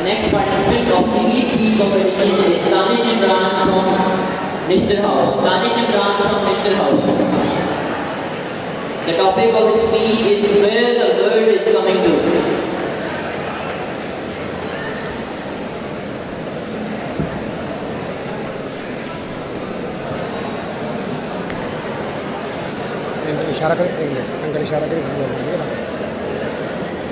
The next participant of the speech competition is Danish Imran from National House. Danish Imran from National House. The topic of his speech is where the world is coming to.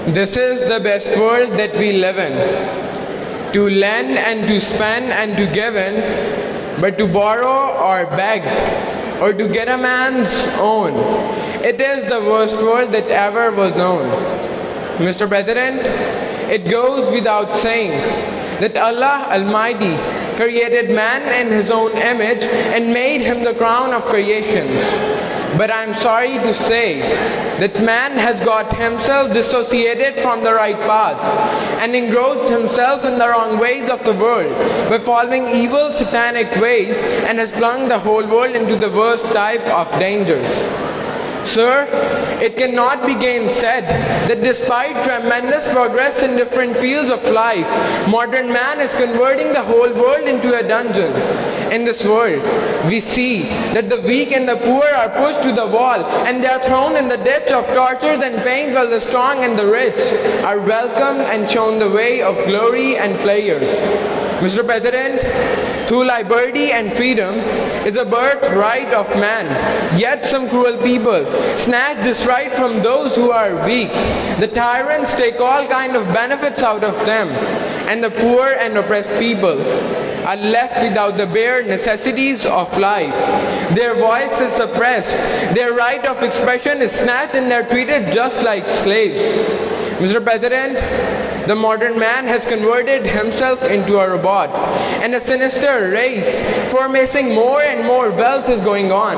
This is the best world that we live in. To lend and to spend and to give in, but to borrow or beg, or to get a man's own. It is the worst world that ever was known. Mr. President, it goes without saying that Allah Almighty created man in His own image and made him the crown of creations. But I'm sorry to say that man has got himself dissociated from the right path and engrossed himself in the wrong ways of the world by following evil satanic ways and has plunged the whole world into the worst type of dangers. Sir, it cannot be gainsaid that despite tremendous progress in different fields of life, modern man is converting the whole world into a dungeon. In this world, we see that the weak and the poor are pushed to the wall and they are thrown in the ditch of tortures and pains, while the strong and the rich are welcomed and shown the way of glory and pleasures. Mr. President, through liberty and freedom is a birthright of man, yet some cruel people snatch this right from those who are weak. The tyrants take all kind of benefits out of them, and the poor and oppressed people are left without the bare necessities of life. Their voice is suppressed, their right of expression is snatched, and they are treated just like slaves. Mr. President, the modern man has converted himself into a robot, and a sinister race for amassing more and more wealth is going on.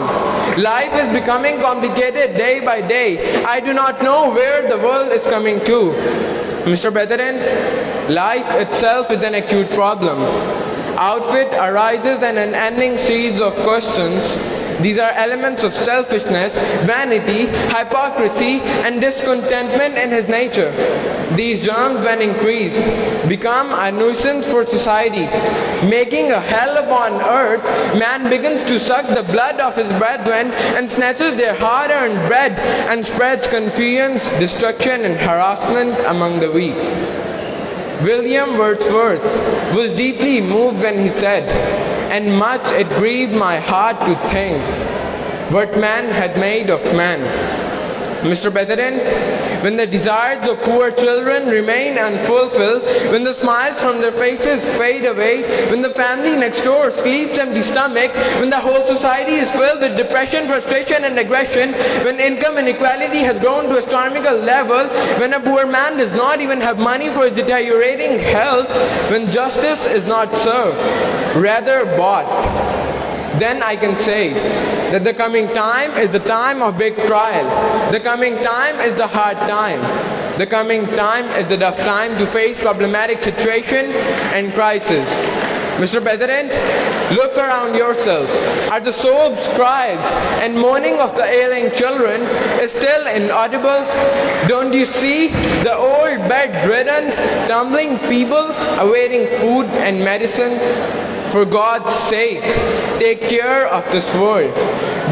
Life is becoming complicated day by day. I do not know where the world is coming to. Mr. President, life itself is an acute problem. Out of it arises an unending series of questions. These are elements of selfishness, vanity, hypocrisy, and discontentment in his nature. These germs, when increased, become a nuisance for society. Making a hell upon earth, man begins to suck the blood of his brethren and snatches their hard-earned bread and spreads confusion, destruction, and harassment among the weak. William Wordsworth was deeply moved when he said, "And much it grieved my heart to think what man had made of man." Mr. President, when the desires of poor children remain unfulfilled, when the smiles from their faces fade away, when the family next door sleeps empty stomach, when the whole society is filled with depression, frustration and aggression, when income inequality has grown to astronomical level, when a poor man does not even have money for his deteriorating health, when justice is not served, rather bought, then I can say that the coming time is the time of big trial. The coming time is the hard time. The coming time is the tough time to face problematic situation and crisis. Mr. President, look around yourself. Are the sobs, cries, and moaning of the ailing children is still inaudible? Don't you see the old bedridden, tumbling people awaiting food and medicine? For God's sake, take care of this world,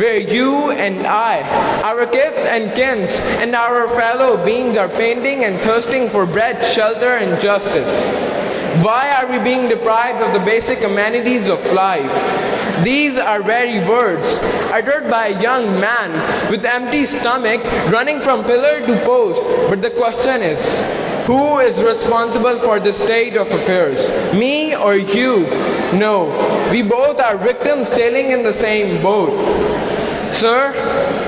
where you and I, our kith and kins, and our fellow beings are panting and thirsting for bread, shelter, and justice. Why are we being deprived of the basic amenities of life? These are very words uttered by a young man with empty stomach running from pillar to post. But the question is, who is responsible for this state of affairs? Me or you? No, we both are victims sailing in the same boat. Sir,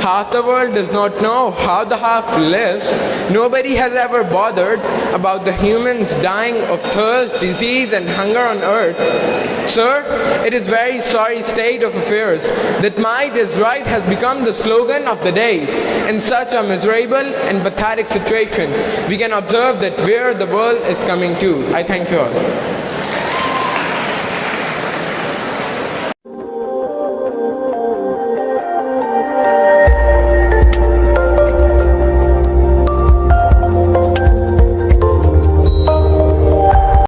half the world does not know how the half lives. Nobody has ever bothered about the humans dying of thirst, disease and hunger on earth. Sir, it is very sorry state of affairs that might is right has become the slogan of the day. In such a miserable and pathetic situation, we can observe that where the world is coming to. I thank you all.